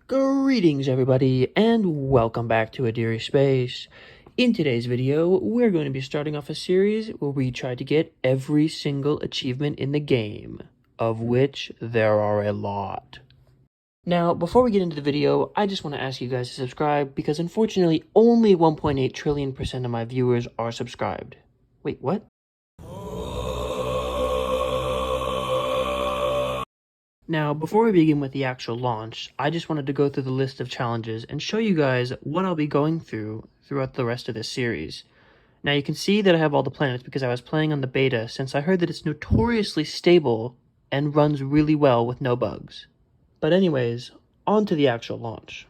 Greetings everybody, and welcome back to Adiri Space. In today's video, we're going to be starting off a series where we try to get every single achievement in the game, of which there are a lot. Now, before we get into the video, I just want to ask you guys to subscribe, because unfortunately only 1.8 trillion% of my viewers are subscribed. Wait, what? Now, before we begin with the actual launch, I just wanted to go through the list of challenges and show you guys what I'll be going throughout the rest of this series. Now, you can see that I have all the planets because I was playing on the beta, since I heard that it's notoriously stable and runs really well with no bugs. But anyways, on to the actual launch.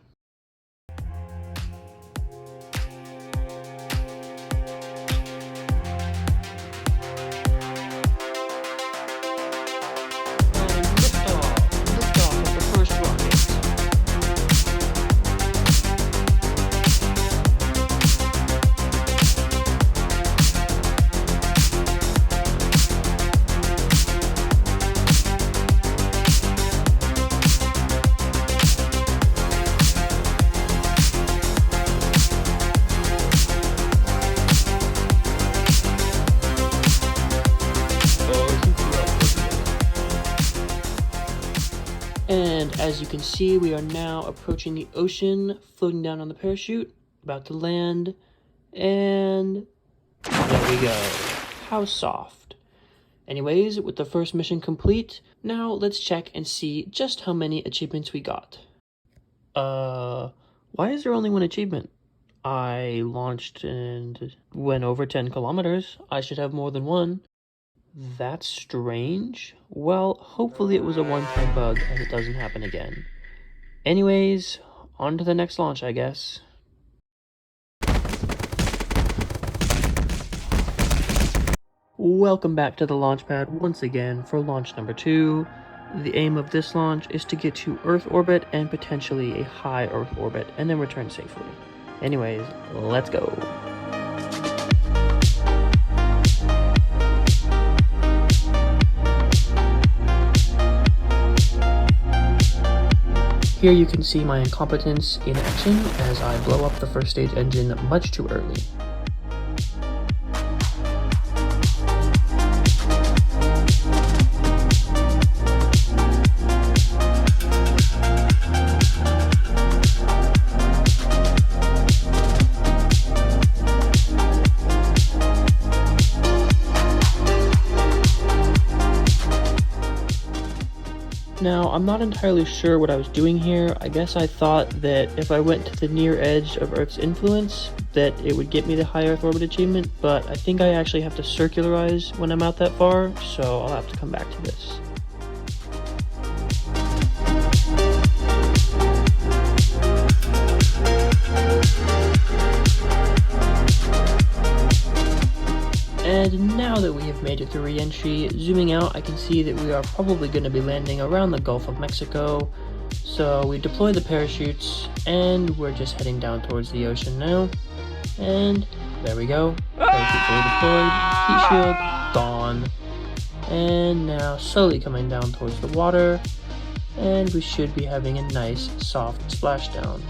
And as you can see, we are now approaching the ocean, floating down on the parachute, about to land, and there we go. How soft. Anyways, with the first mission complete, now let's check and see just how many achievements we got. Why is there only one achievement? I launched and went over 10 kilometers. I should have more than one. That's strange. Well, hopefully it was a one-time bug and it doesn't happen again. Anyways, on to the next launch, I guess. Welcome back to the launch pad once again for launch number 2. The aim of this launch is to get to Earth orbit and potentially a high Earth orbit and then return safely. Anyways, let's go. Here you can see my incompetence in action as I blow up the first stage engine much too early. Now, I'm not entirely sure what I was doing here. I guess I thought that if I went to the near edge of Earth's influence, that it would get me the high Earth orbit achievement, but I think I actually have to circularize when I'm out that far, so I'll have to come back to this. And now that we have made it through re-entry, zooming out, I can see that we are probably going to be landing around the Gulf of Mexico. So we deploy the parachutes, and we're just heading down towards the ocean now. And there we go. Parachute fully deployed, heat shield, gone. And now slowly coming down towards the water, and we should be having a nice soft splashdown.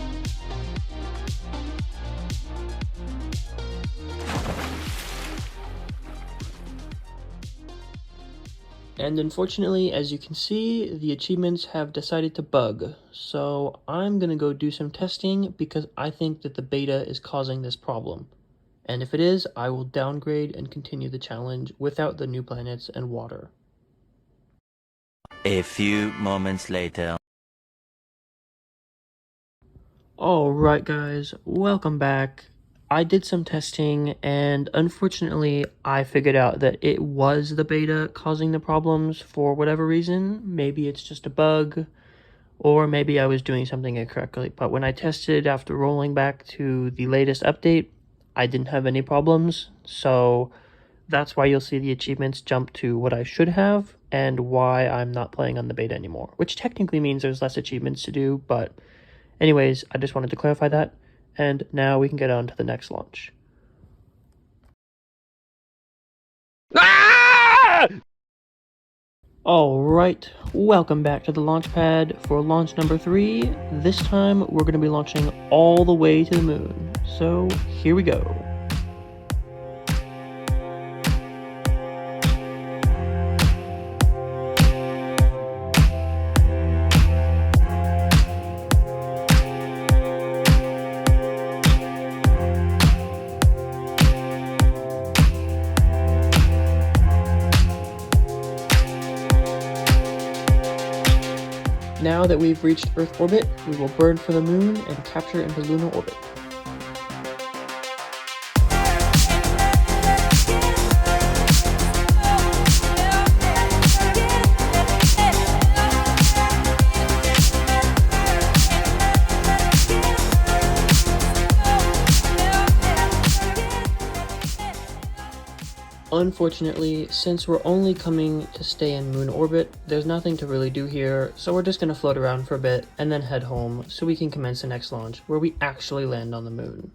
And unfortunately, as you can see, the achievements have decided to bug. So I'm going to go do some testing because I think that the beta is causing this problem. And if it is, I will downgrade and continue the challenge without the new planets and water. A few moments later. Alright guys, welcome back. I did some testing, and unfortunately, I figured out that it was the beta causing the problems for whatever reason. Maybe it's just a bug, or maybe I was doing something incorrectly. But when I tested after rolling back to the latest update, I didn't have any problems. So that's why you'll see the achievements jump to what I should have, and why I'm not playing on the beta anymore. Which technically means there's less achievements to do, but anyways, I just wanted to clarify that. And now we can get on to the next launch. Ah! Alright, welcome back to the launch pad for launch number 3. This time we're going to be launching all the way to the moon. So here we go. Now that we've reached Earth orbit, we will burn for the moon and capture into lunar orbit. Unfortunately, since we're only coming to stay in moon orbit, there's nothing to really do here, so we're just going to float around for a bit and then head home so we can commence the next launch where we actually land on the moon.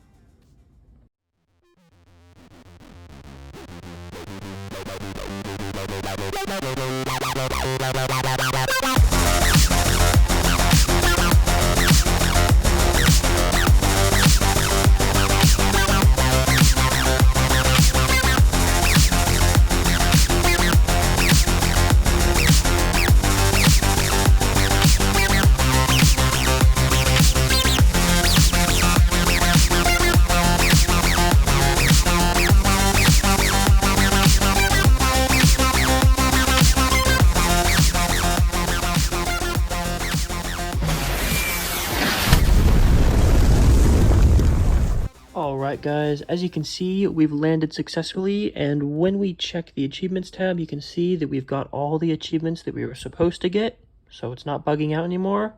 Alright guys, as you can see, we've landed successfully, and when we check the achievements tab, you can see that we've got all the achievements that we were supposed to get, so it's not bugging out anymore.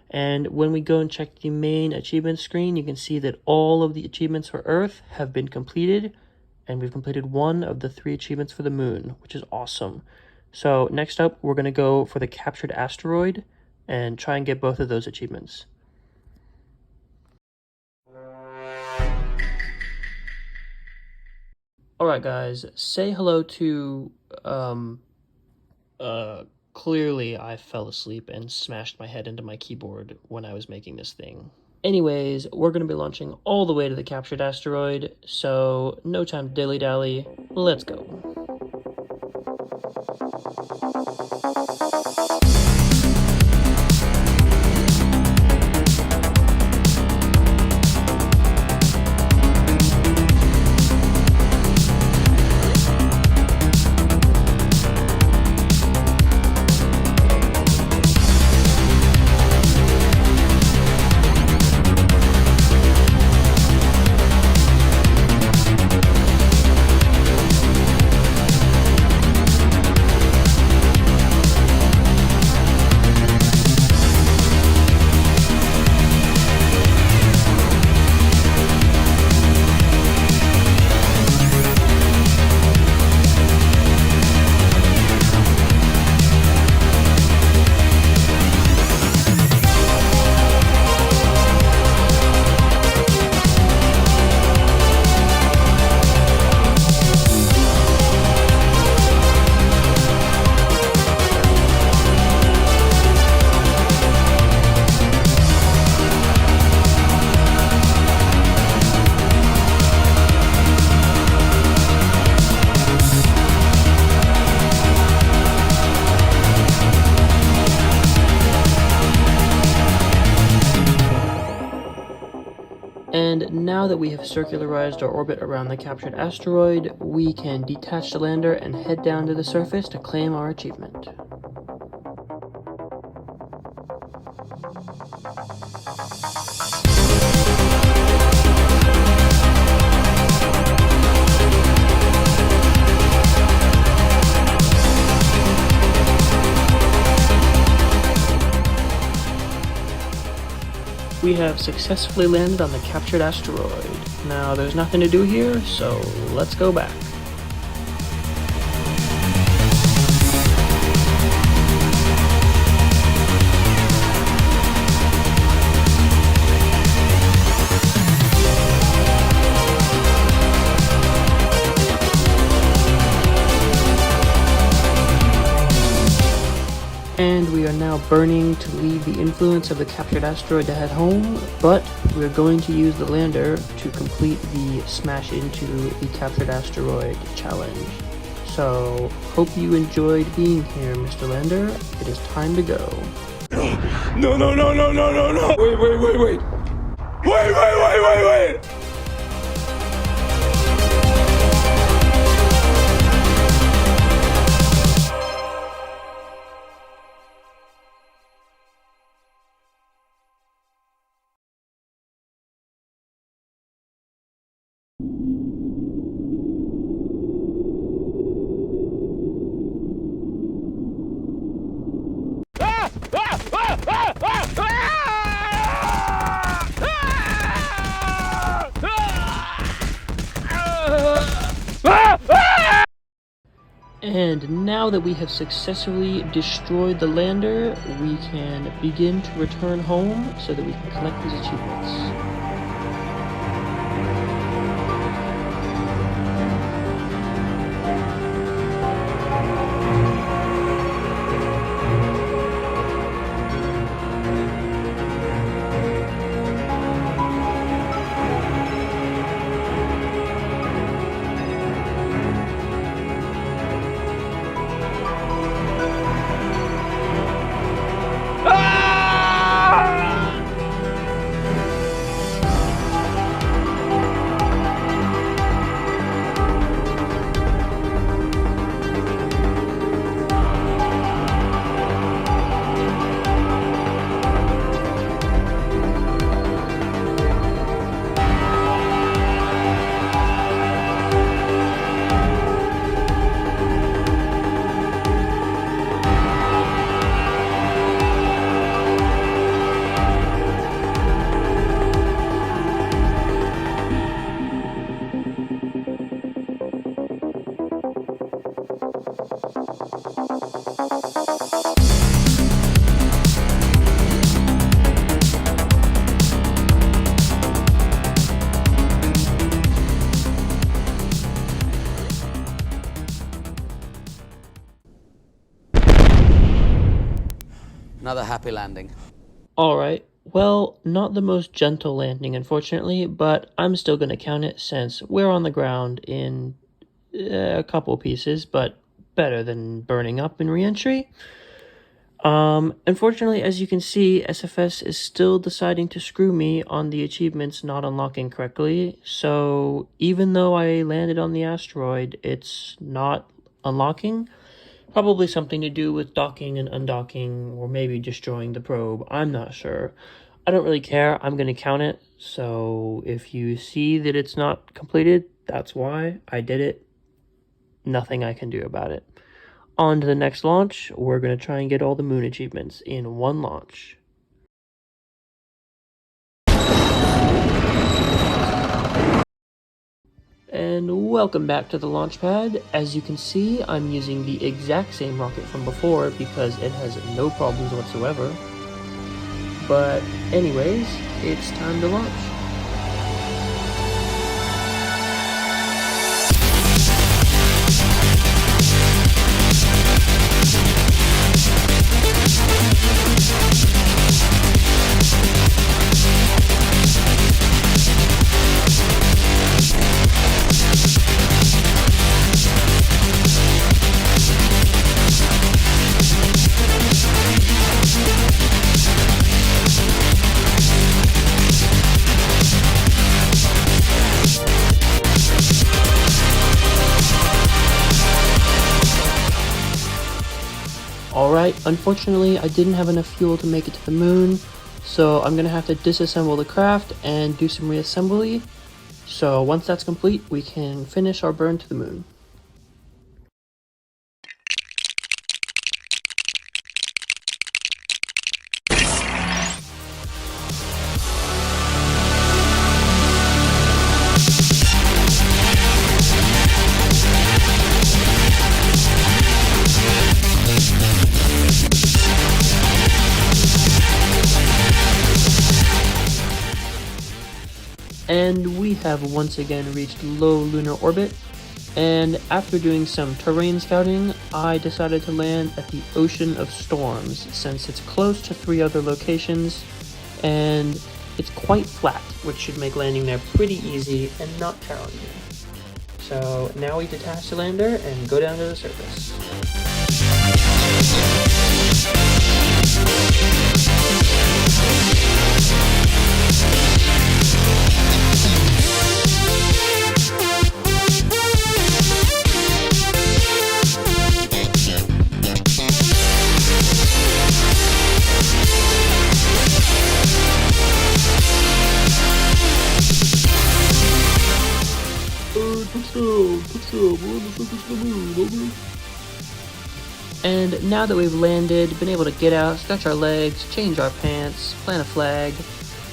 And when we go and check the main achievements screen, you can see that all of the achievements for Earth have been completed, and we've completed one of the 3 achievements for the moon, which is awesome. So next up, we're going to go for the captured asteroid and try and get both of those achievements. Alright guys, say hello to, clearly I fell asleep and smashed my head into my keyboard when I was making this thing. Anyways, we're going to be launching all the way to the captured asteroid, so no time to dilly-dally, let's go. And now that we have circularized our orbit around the captured asteroid, we can detach the lander and head down to the surface to claim our achievement. We have successfully landed on the captured asteroid. Now there's nothing to do here, so let's go back. are now burning to leave the influence of the captured asteroid to head home, but we're going to use the lander to complete the smash into the captured asteroid challenge. So, hope you enjoyed being here, Mr. Lander. It is time to go. No, no, no, no, no, no, no! Wait, wait, wait, wait! Wait, wait, wait, wait, wait! And now that we have successfully destroyed the lander, we can begin to return home so that we can collect these achievements. Another happy landing. Alright, well, not the most gentle landing, unfortunately, but I'm still going to count it since we're on the ground in a couple pieces, but better than burning up in re-entry. Unfortunately, as you can see, SFS is still deciding to screw me on the achievements not unlocking correctly, so even though I landed on the asteroid, it's not unlocking. Probably something to do with docking and undocking, or maybe destroying the probe. I'm not sure. I don't really care. I'm going to count it. So if you see that it's not completed, that's why. I did it. Nothing I can do about it. On to the next launch. We're going to try and get all the moon achievements in one launch. And welcome back to the launch pad. As you can see, I'm using the exact same rocket from before because it has no problems whatsoever. But anyways, it's time to launch. Alright, unfortunately I didn't have enough fuel to make it to the moon, so I'm going to have to disassemble the craft and do some reassembly. So once that's complete, we can finish our burn to the moon. And we have once again reached low lunar orbit. And after doing some terrain scouting, I decided to land at the Ocean of Storms since it's close to 3 other locations and it's quite flat, which should make landing there pretty easy and not challenging. So now we detach the lander and go down to the surface. And now that we've landed, been able to get out, stretch our legs, change our pants, plant a flag,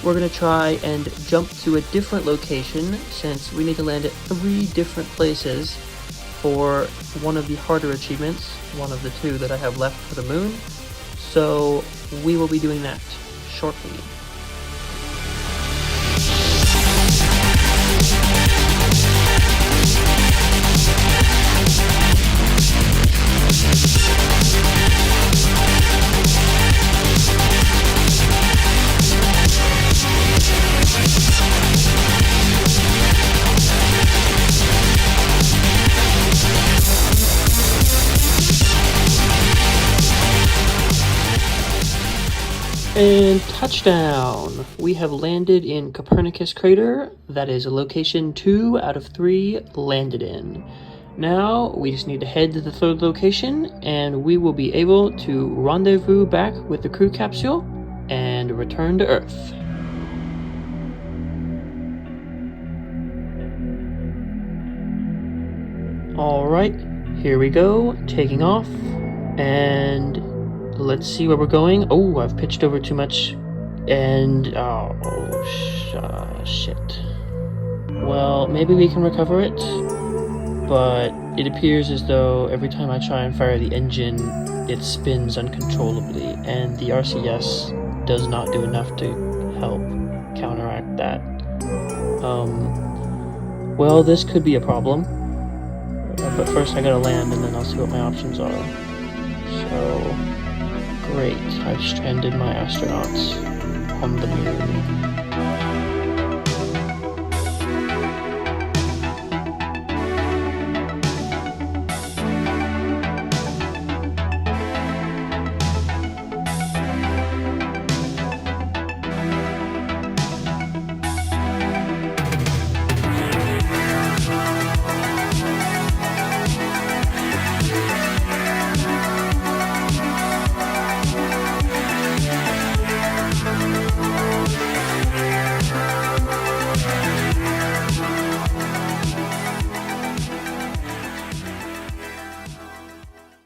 we're going to try and jump to a different location since we need to land at 3 different places for one of the harder achievements, one of the 2 that I have left for the moon. So we will be doing that shortly. And touchdown! We have landed in Copernicus Crater. That is location 2 out of 3 landed in. Now we just need to head to the 3rd location and we will be able to rendezvous back with the crew capsule and return to Earth. Alright, here we go, taking off, and let's see where we're going. Oh, I've pitched over too much, and shit. Well, maybe we can recover it, but it appears as though every time I try and fire the engine, it spins uncontrollably, and the RCS does not do enough to help counteract that. Well, this could be a problem, but first I gotta land, and then I'll see what my options are. So, great, I've stranded my astronauts on the moon.